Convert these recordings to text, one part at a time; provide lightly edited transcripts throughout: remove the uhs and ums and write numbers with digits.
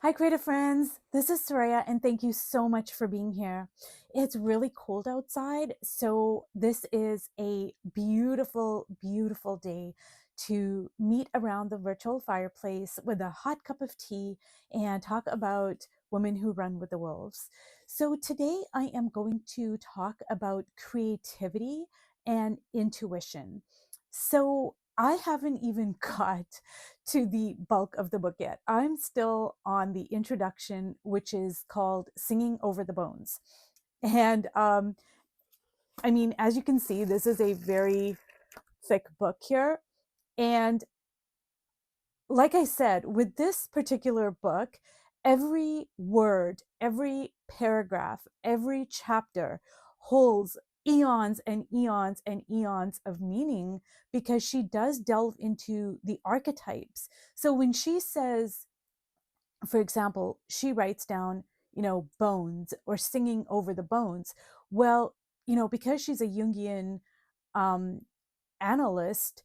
Hi, creative friends. This is Soraya, and thank you so much for being here. It's really cold outside, so this is a beautiful, beautiful day to meet around the virtual fireplace with a hot cup of tea and talk about women who run with the wolves. So, today I am going to talk about creativity and intuition. So, I haven't even got to the bulk of the book yet. I'm still on the introduction, which is called Singing Over the Bones. And I mean, as you can see, this is a very thick book here. And like I said, with this particular book, every word, every paragraph, every chapter holds eons and eons and eons of meaning because she does delve into the archetypes. So when she says, for example, she writes down, bones or singing over the bones. Well, because she's a Jungian um, analyst,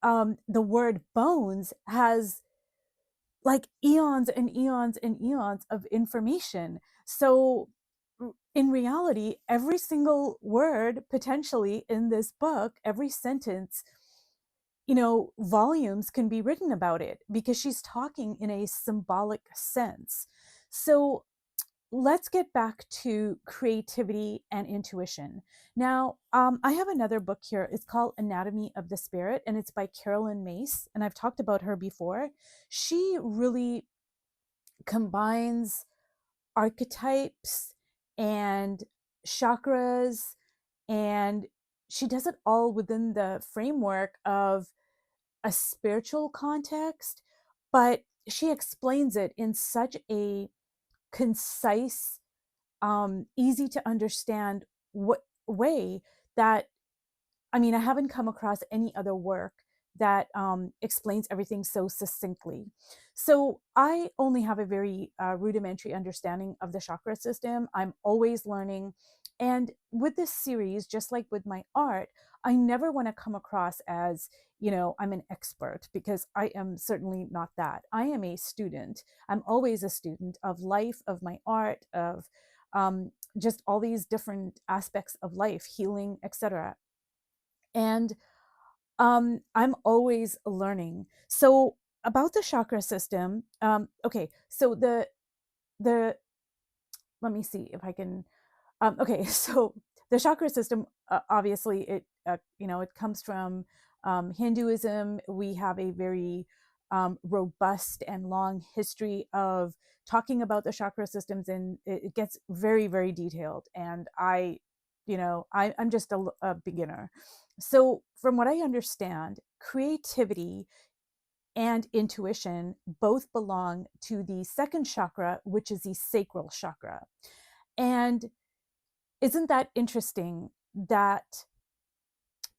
the word bones has like eons and eons and eons of information. So, in reality, every single word potentially in this book, every sentence, volumes can be written about it because she's talking in a symbolic sense. So, let's get back to creativity and intuition. Now, I have another book here. It's called Anatomy of the Spirit, and it's by Carolyn Myss, and I've talked about her before. She really combines archetypes and chakras, and she does it all within the framework of a spiritual context, but she explains it in such a concise, easy to understand way that, I mean, I haven't come across any other work that explains everything so succinctly. So I only have a very rudimentary understanding of the chakra system. I'm always learning. And with this series, just like with my art, I never want to come across as, I'm an expert, because I am certainly not that. I am a student. I'm always a student of life, of my art, of just all these different aspects of life, healing, etc. And I'm always learning. So about the chakra system, okay, so the let me see if I can. Okay, so the chakra system, obviously, it comes from Hinduism. We have a very robust and long history of talking about the chakra systems, and it gets very, very detailed. And I'm just a beginner. So, from what I understand, creativity and intuition both belong to the second chakra, which is the sacral chakra. And isn't that interesting that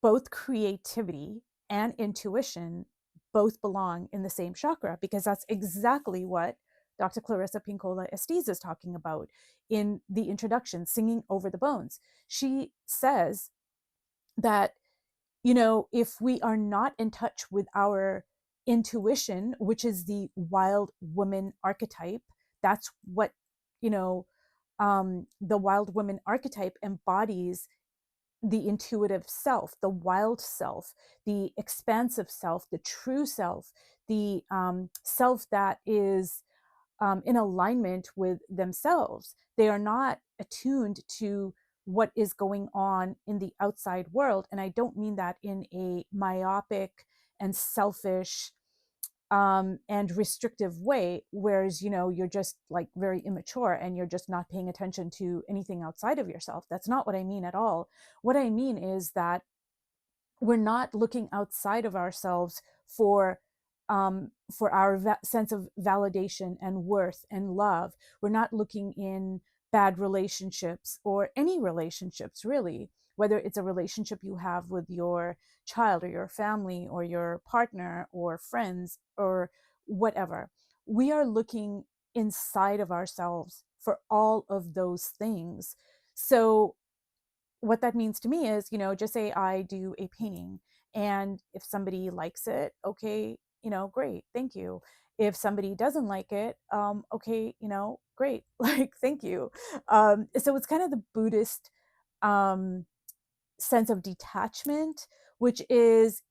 both creativity and intuition both belong in the same chakra? Because that's exactly what Dr. Clarissa Pinkola Estes is talking about in the introduction, Singing Over the Bones. She says that, if we are not in touch with our intuition, which is the wild woman archetype, that's what, the wild woman archetype embodies the intuitive self, the wild self, the expansive self, the true self, the self that is in alignment with themselves. They are not attuned to what is going on in the outside world. And I don't mean that in a myopic and selfish and restrictive way, whereas, you're just like very immature and you're just not paying attention to anything outside of yourself. That's not what I mean at all. What I mean is that we're not looking outside of ourselves for our sense of validation and worth and love. We're not looking in bad relationships or any relationships, really, whether it's a relationship you have with your child or your family or your partner or friends or whatever. We are looking inside of ourselves for all of those things. So what that means to me is, just say I do a painting, and if somebody likes it, okay, great, thank you. If somebody doesn't like it, okay, great, like, thank you. So it's kind of the Buddhist um, sense of detachment, which is,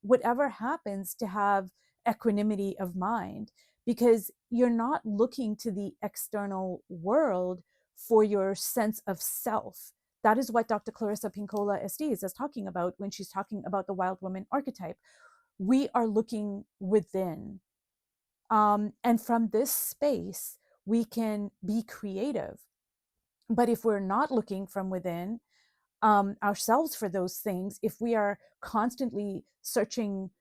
whatever happens, to have equanimity of mind, because you're not looking to the external world for your sense of self. That is what Dr. Clarissa Pinkola Estes is talking about when she's talking about the wild woman archetype. We are looking within. And from this space, we can be creative. But if we're not looking from within, ourselves for those things, if we are constantly searching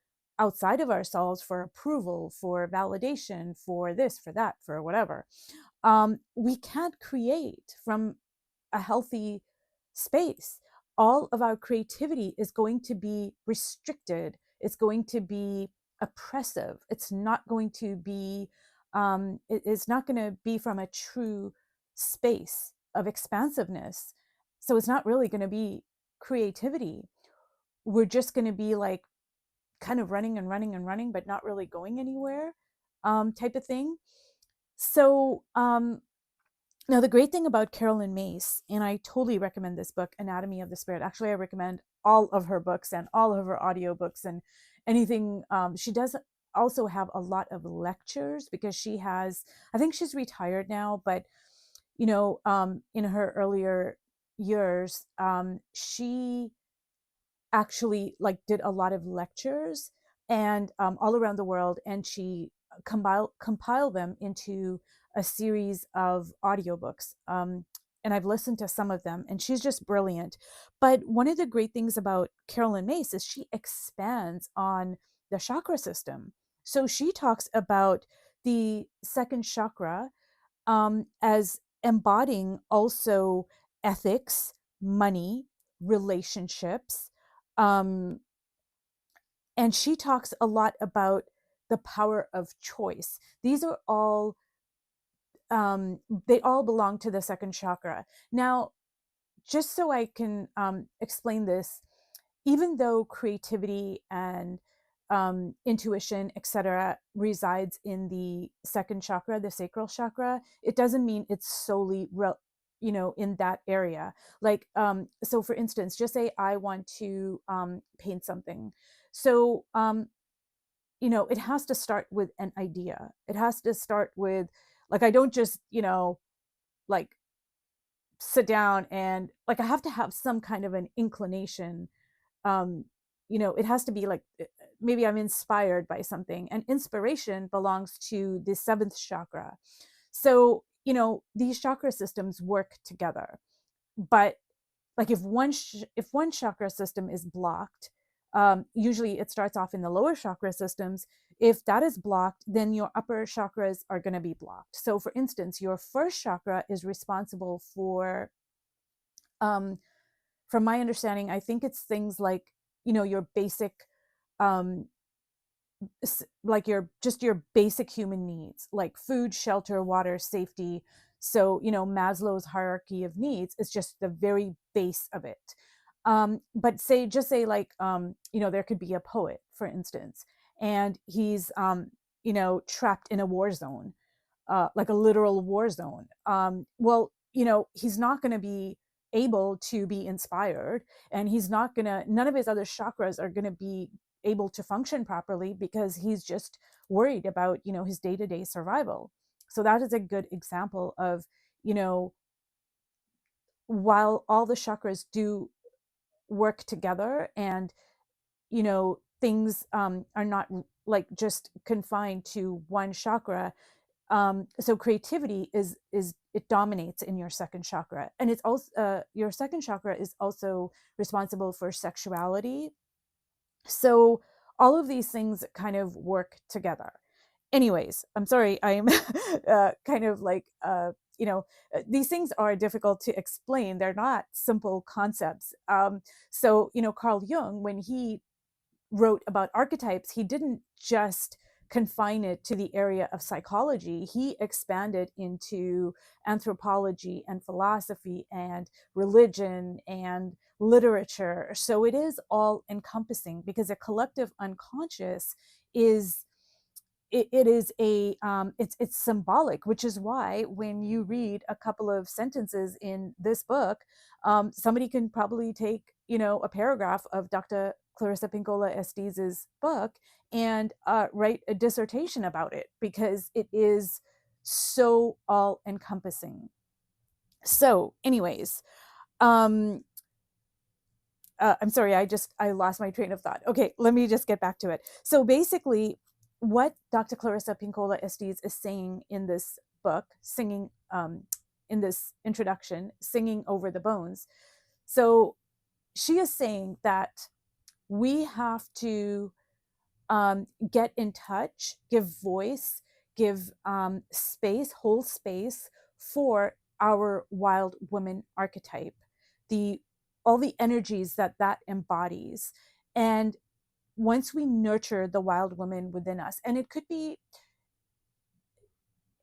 outside of ourselves for approval, for validation, for this, for that, for whatever, we can't create from a healthy space. All of our creativity is going to be restricted. It's going to be oppressive. It's not going to be, it's not going to be from a true space of expansiveness. So it's not really going to be creativity. We're just going to be like kind of running and running and running, but not really going anywhere, type of thing. So, now, the great thing about Carolyn Myss, and I totally recommend this book, Anatomy of the Spirit. Actually, I recommend all of her books and all of her audiobooks and anything. She does also have a lot of lectures, because she has, I think she's retired now, but, in her earlier years, she actually like did a lot of lectures, and all around the world, and she compiled them into a series of audiobooks. And I've listened to some of them, and she's just brilliant. But one of the great things about Carolyn Myss is she expands on the chakra system. So she talks about the second chakra, as embodying also ethics, money, relationships. Um, and she talks a lot about the power of choice. These are all, they all belong to the second chakra. Now, just so I can explain this, even though creativity and intuition, etc., resides in the second chakra, the sacral chakra, it doesn't mean it's solely in that area. Like, so for instance, just say I want to paint something. So it has to start with an idea. It has to start with, like, I don't just like sit down and, like, I have to have some kind of an inclination. It has to be like, maybe I'm inspired by something, and inspiration belongs to the seventh chakra. So these chakra systems work together. But like, if one chakra system is blocked, usually it starts off in the lower chakra systems. If that is blocked, then your upper chakras are going to be blocked. So for instance, your first chakra is responsible for, um, from my understanding, I think it's things like, your basic, um, like your basic human needs, like food, shelter, water, safety. So Maslow's hierarchy of needs is just the very base of it. But just say like, there could be a poet, for instance, and he's trapped in a war zone, like a literal war zone. Well, he's not going to be able to be inspired, and none of his other chakras are going to be able to function properly, because he's just worried about, his day-to-day survival. So that is a good example of, you know, while all the chakras do work together, and, things are not like just confined to one chakra. So creativity is it dominates in your second chakra, and it's also, your second chakra is also responsible for sexuality. So all of these things kind of work together. Anyways, I'm sorry, I'm kind of like, these things are difficult to explain. They're not simple concepts. So Carl Jung, when he wrote about archetypes, he didn't just confine it to the area of psychology. He expanded into anthropology and philosophy and religion and literature. So it is all encompassing, because a collective unconscious is it is a it's symbolic, which is why when you read a couple of sentences in this book, somebody can probably take, you know, a paragraph of Dr. Clarissa Pinkola Estes's book and write a dissertation about it, because it is so all encompassing. So anyways, um I'm sorry, I lost my train of thought. Okay, let me just get back to it. So basically, what Dr. Clarissa Pinkola Estes is saying in this book, singing in this introduction, Singing Over the Bones. So she is saying that we have to get in touch, give voice, give space, whole space for our wild woman archetype, the all the energies that that embodies. And once we nurture the wild woman within us, and it could be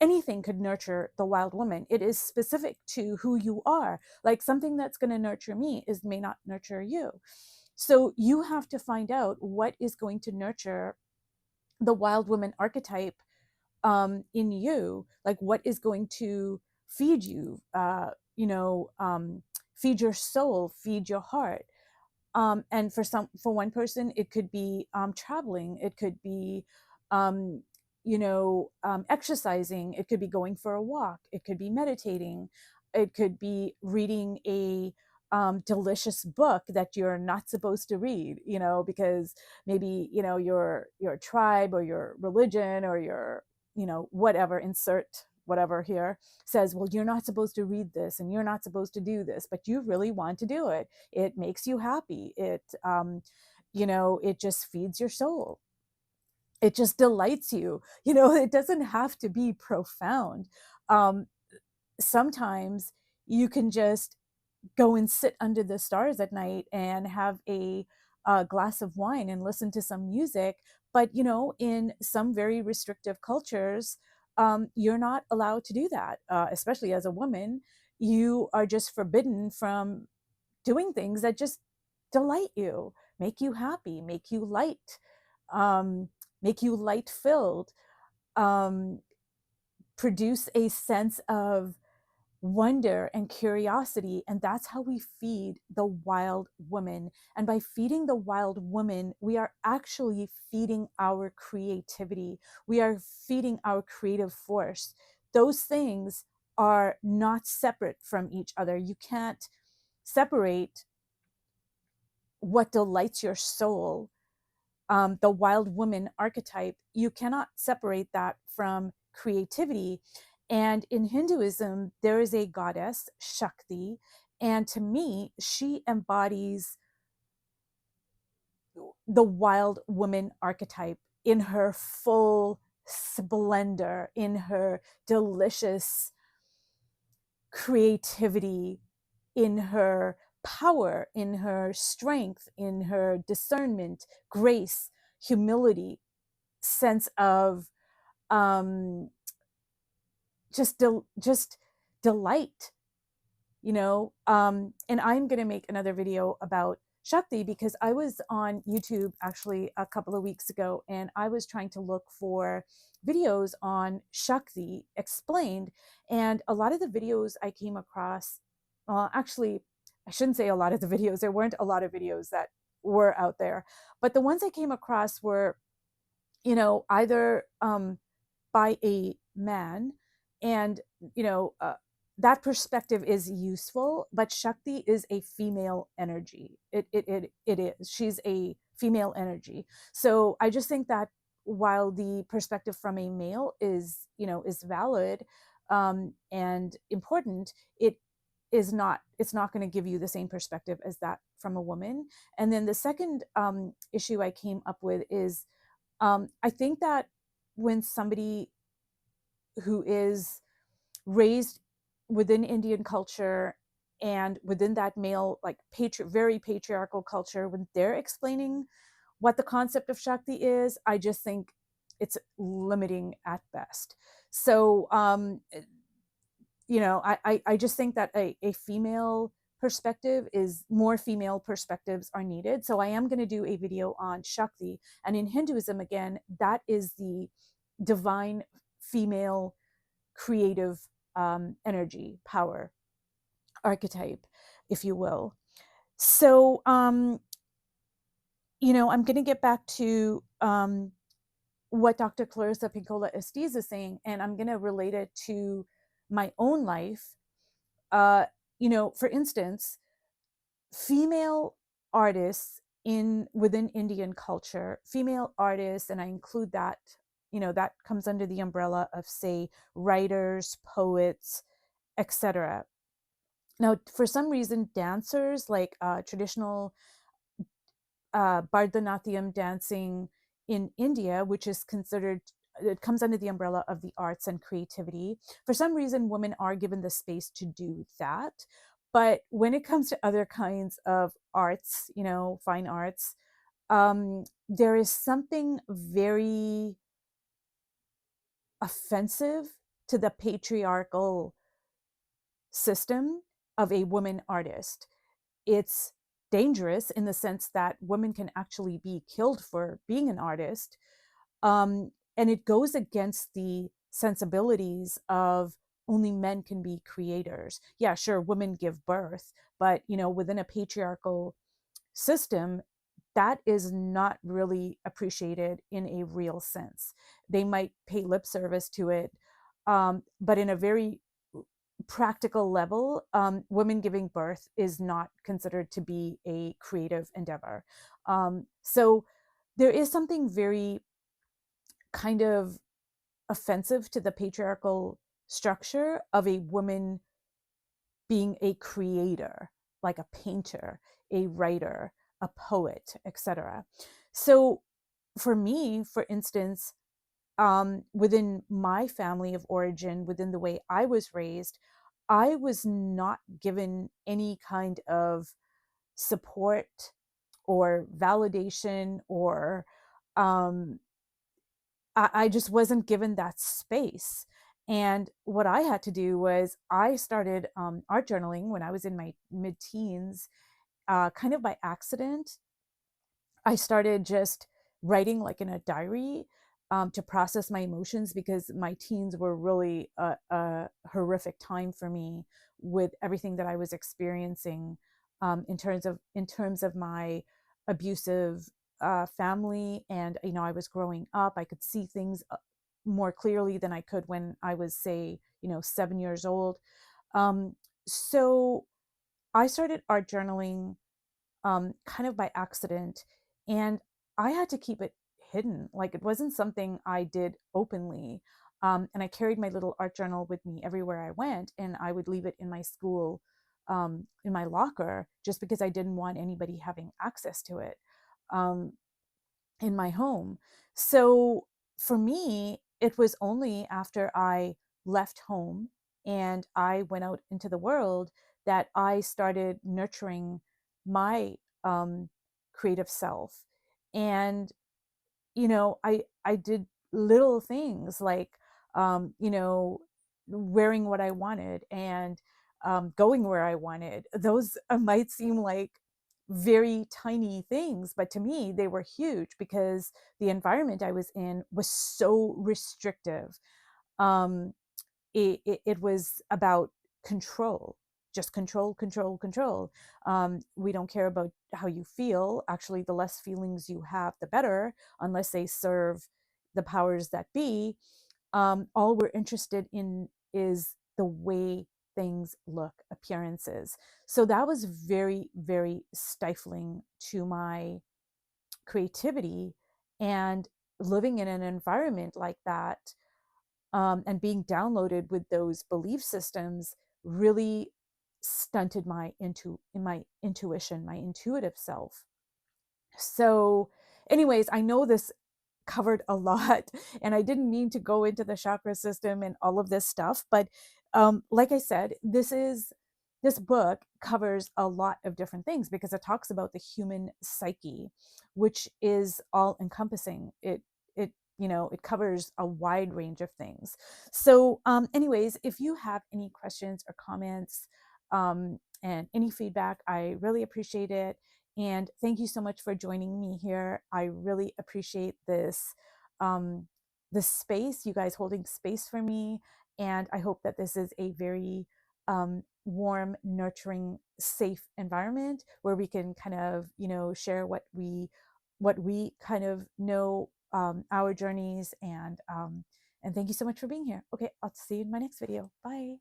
anything, could nurture the wild woman. It is specific to who you are. Like something that's going to nurture me is may not nurture you. So you have to find out what is going to nurture the wild woman archetype in you. Like what is going to feed you, feed your soul, feed your heart. And for one person, it could be traveling, it could be um, exercising, it could be going for a walk, it could be meditating, it could be reading a delicious book that you're not supposed to read, you know, because maybe, you know, your tribe or your religion or your, you know, whatever, insert whatever here, says, well, you're not supposed to read this and you're not supposed to do this, but you really want to do it. It makes you happy. It it just feeds your soul. It just delights you. You know, it doesn't have to be profound. um, Sometimes you can just go and sit under the stars at night and have a glass of wine and listen to some music. But, you know, in some very restrictive cultures, you're not allowed to do that, especially as a woman. You are just forbidden from doing things that just delight you, make you happy, um, make you light filled, um, produce a sense of wonder and curiosity. And that's how we feed the wild woman. And by feeding the wild woman, we are actually feeding our creativity. We are feeding our creative force. Those things are not separate from each other. You can't separate what delights your soul, the wild woman archetype. You cannot separate that from creativity. And in Hinduism, there is a goddess, Shakti. And to me, she embodies the wild woman archetype in her full splendor, in her delicious creativity, in her power, in her strength, in her discernment, grace, humility, sense of um, just delight, you know. And I'm going to make another video about Shakti, because I was on YouTube actually a couple of weeks ago, and I was trying to look for videos on Shakti explained. And a lot of the videos I came across, actually, I shouldn't say a lot of the videos, there weren't a lot of videos that were out there, but the ones I came across were, you know, either by a man, and you know, that perspective is useful, but Shakti is a female energy. It is, she's a female energy. So I just think that while the perspective from a male is, you know, is valid and important, it's not going to give you the same perspective as that from a woman. And then the second issue I came up with is, I think that when somebody who is raised within Indian culture and within that male, like very patriarchal culture, when they're explaining what the concept of Shakti is, I just think it's limiting at best. So, you know, I just think that a female perspective is more, female perspectives are needed. So I am going to do a video on Shakti. And in Hinduism, again, that is the divine female creative energy, power, archetype, if you will. So, I'm going to get back to what Dr. Clarissa Pinkola Estes is saying, and I'm going to relate it to my own life. Uh, for instance, female artists in within Indian culture, female artists, and I include that, that comes under the umbrella of, say, writers, poets, etc. Now, for some reason, dancers, like traditional Bharatanatyam dancing in India, which is considered, it comes under the umbrella of the arts and creativity. For some reason, women are given the space to do that. But when it comes to other kinds of arts, fine arts, there is something very offensive to the patriarchal system of a woman artist. It's dangerous in the sense that women can actually be killed for being an artist. And it goes against the sensibilities of only men can be creators. Yeah, sure, women give birth, but within a patriarchal system, that is not really appreciated in a real sense. They might pay lip service to it, but in a very practical level, women giving birth is not considered to be a creative endeavor. So there is something very kind of offensive to the patriarchal structure of a woman being a creator, like a painter, a writer, a poet, etc. So for me, for instance, within my family of origin, within the way I was raised, I was not given any kind of support or validation, or um, I just wasn't given that space. And what I had to do was I started art journaling when I was in my mid teens, kind of by accident. I started just writing like in a diary, to process my emotions, because my teens were really a horrific time for me with everything that I was experiencing, in terms of my abusive family. And I was growing up. I could see things more clearly than I could when I was, say, 7 years old. So I started art journaling kind of by accident. And I had to keep it hidden. Like, it wasn't something I did openly. And I carried my little art journal with me everywhere I went, and I would leave it in my school, in my locker, just because I didn't want anybody having access to it. Um, in my home. So for me, it was only after I left home and I went out into the world that I started nurturing my creative self. And I did little things like, wearing what I wanted, and going where I wanted. Those might seem like very tiny things, but to me they were huge, because the environment I was in was so restrictive. um it was about control, just control, control, control. We don't care about how you feel. Actually, the less feelings you have, the better, unless they serve the powers that be. All we're interested in is the way things look, appearances. So that was very, very stifling to my creativity. And living in an environment like that, and being downloaded with those belief systems, really stunted my intuition, my intuitive self. So, anyways, I know this covered a lot, and I didn't mean to go into the chakra system and all of this stuff, but like I said, this book covers a lot of different things, because it talks about the human psyche, which is all encompassing. It covers a wide range of things. So anyways, if you have any questions or comments, and any feedback, I really appreciate it. And thank you so much for joining me here. I really appreciate this the space, you guys holding space for me. And I hope that this is a very warm, nurturing, safe environment where we can kind of, share what we kind of know, our journeys. And thank you so much for being here. Okay, I'll see you in my next video. Bye.